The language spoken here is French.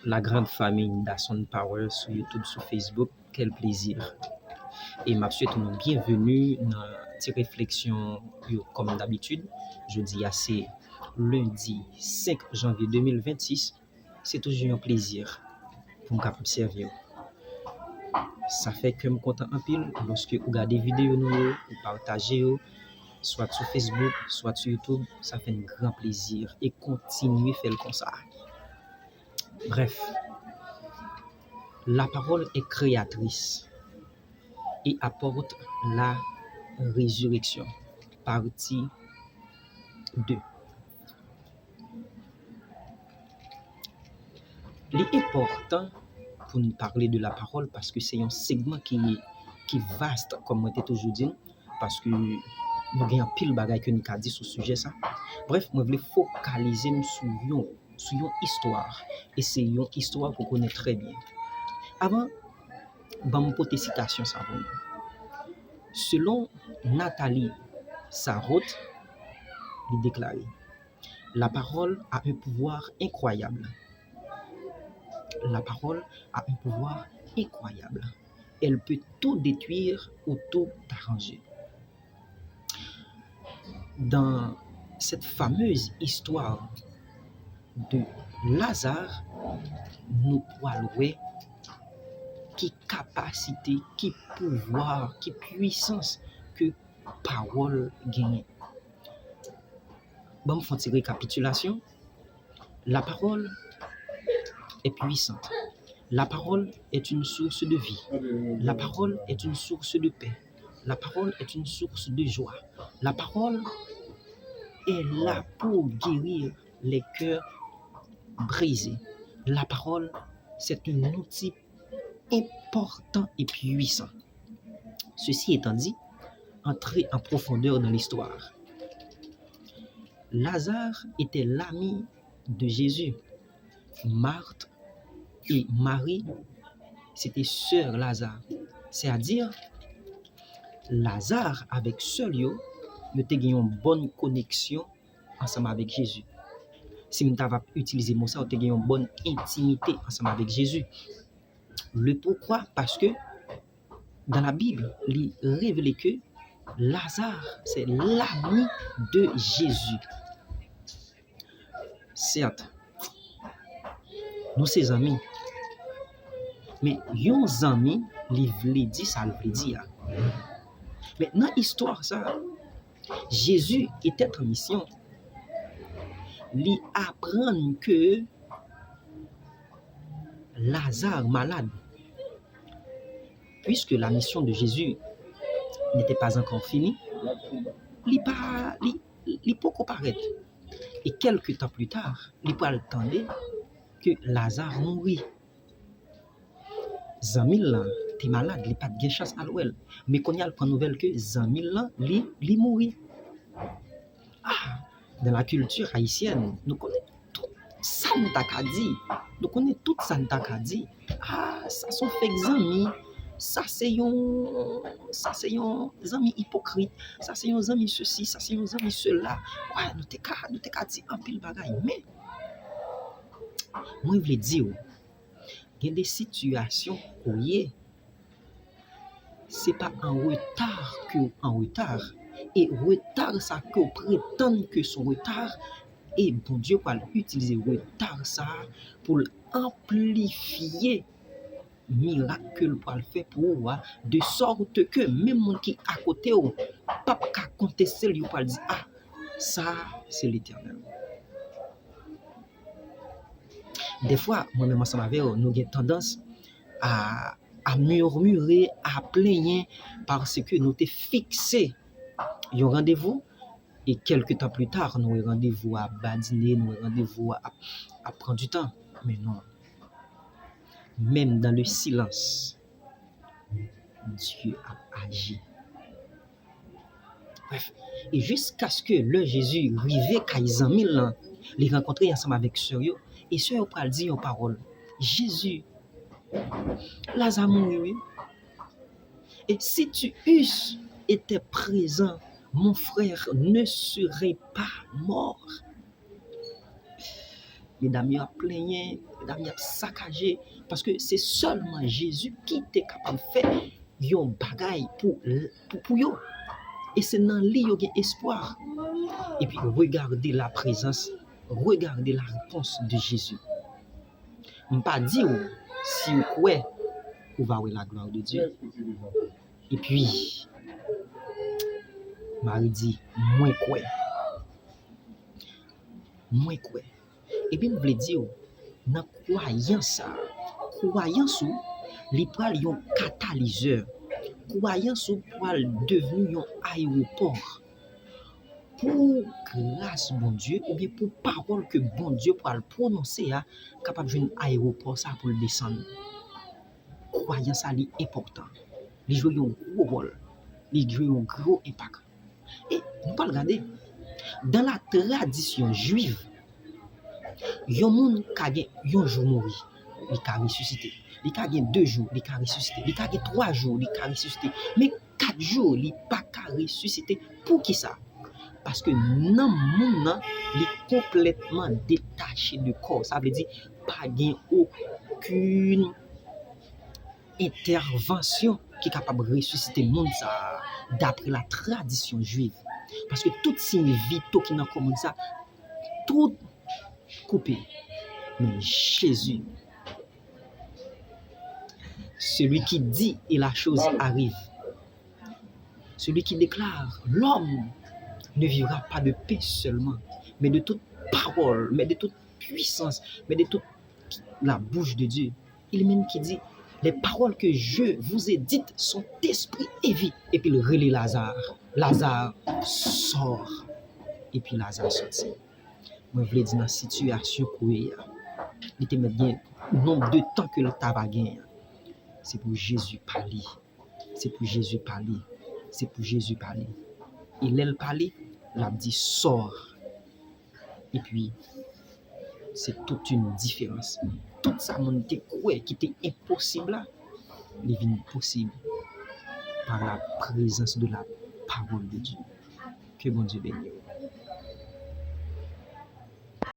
la grande famille d'Asson Power sur YouTube, sur Facebook. Quel plaisir. Et m'a souhaité une bienvenue dans cette réflexion comme d'habitude. Je dis c'est lundi 5 janvier 2026. C'est toujours un plaisir pour me servir. Ça fait que je suis content en pile lorsque vous regardez des vidéos, vous partagez, soit sur Facebook, soit sur YouTube. Ça fait un grand plaisir et continuez à faire comme ça. Bref, la parole est créatrice et apporte la résurrection. Partie 2. Il est important pour nous parler de la parole parce que c'est un segment qui est vaste, comme moi t'ai toujours dit, parce que nous avons pile de bagages que nous avons dit sur ce sujet. Ça. Bref, moi je voulais focaliser sur une histoire. Et c'est une histoire qu'on connaît très bien. Avant, je vais vous poser citation. Selon Nathalie Sarraute, il déclare la parole a un pouvoir incroyable. La parole a un pouvoir incroyable. Elle peut tout détruire ou tout arranger. Dans cette fameuse histoire de Lazare, nous pouvons voir qui capacité, qui pouvoir, qui puissance que parole gagne. Bon, faut une récapitulation. La parole est puissante. La parole est une source de vie. La parole est une source de paix. La parole est une source de joie. La parole est là pour guérir les cœurs brisés. La parole, c'est un outil important et puissant. Ceci étant dit, entrez en profondeur dans l'histoire. Lazare était l'ami de Jésus. Marthe et Marie, c'était sœur Lazare. C'est-à-dire, Lazare avec seul yo, nous avons une bonne connexion ensemble avec Jésus. Si nous avons utilisé mon ça, nous avons une bonne intimité ensemble avec Jésus. Le pourquoi? Parce que dans la Bible, il révèle que Lazare, c'est l'ami de Jésus. Certes, nous sommes amis. Mais yon amis, il veut dire ça, il veut dire. Mais dans l'histoire, ça, Jésus était en mission. Il apprend que Lazare malade. Puisque la mission de Jésus n'était pas encore finie, il peut comparaître. Et quelques temps plus tard, il peut attendre que Lazare mourit. Zamil là, t'es malade, il pas de chance à l'ouel. Mais quand il y a la nouvelle que Zamil là, il mourit. Ah, dans la culture haïtienne, nous connaissons tout Santa Kadi. Nous connaissons tout Santa Kadi. Ah, ça sont fait amis. Ça c'est un ami hypocrite. Ça c'est un ami ceci, ça c'est un ami cela. Ouais, nous t'es qu'à dire un pile bagaille. Mais moi je voulais dire, il y a des situations où c'est pas en retard que en retard. Et retard ça que prétend que son retard et bon Dieu va utiliser retard ça pour amplifier miracle pour le faire pour vous, de sorte que même monde qui à côté ou pas qu'à contester lui pour dire ah ça c'est l'Éternel. Des fois moi-même ensemble avec nous avons tendance à murmurer, à plaigner parce que nous t'es fixé un rendez-vous et quelques temps plus tard nous avons rendez-vous à badiner, nous avons rendez-vous à prendre du temps. Mais non. Même dans le silence, Dieu a agi. Bref, et jusqu'à ce que le Jésus arrive à Kaizamil, les rencontrer ensemble avec Sœur, et Sœur a dit une parole. Jésus, Lazare mourit. Et si tu eusses été présent, mon frère ne serait pas mort. Mesdames, il a plaigné, il a saccagé parce que c'est seulement Jésus qui était capable de faire yon bagaille pour yo. Et c'est dans lui qu'il y a espoir. Et puis regardez la présence, regardez la réponse de Jésus. Je ne pas dire si vous croyez, vous va voir la gloire de Dieu. Et puis, Marie dit, moi quoi. Et puis, je voulais dire, dans croyance, li pral yon catalyseur. Croyance pral devenu un aéroport. Pour grâce bon Dieu, ou bien pour parole que bon Dieu pral prononcer, capable de un aéroport ça pour le descendre. Croyance ça li important. Li joue un gros rôle. Li joue un gros impact. Et nous pas regarder dans la tradition juive, yon moun ka gen yon jour mourir, li ka ressusciter. Li ka gen 2 jours, li ka ressusciter. Li ka gen 3 jours, li ka ressusciter. Mais 4 jours, li pas ka ressusciter. Pour qui ça? Parce que nan moun nan, li complètement détaché de corps. Ça veut dire pas gen aucune intervention qui est capable de ressusciter le monde ça d'après la tradition juive. Parce que tout signe vitaux qui dans comme ça, tout coupé. Mais Jésus, celui qui dit et la chose arrive, celui qui déclare l'homme ne vivra pas de paix seulement, mais de toute parole, mais de toute puissance, mais de toute la bouche de Dieu. Il même qui dit, les paroles que je vous ai dites sont esprit et vie. Et puis il relaie Lazare. Lazare sort. Et puis Lazare sortit. Moi, je voulais dire dans la situation où il était bien le nombre de temps que le tabac gagne. C'est pour Jésus parler. C'est pour Jésus parler. C'est pour Jésus parler. Il a parlé, il a dit sort. Et puis, c'est toute une différence. Tout ça, mon était quoi qui était impossible là, il est devenu possible par la présence de la parole de Dieu. Que bon Dieu bénisse.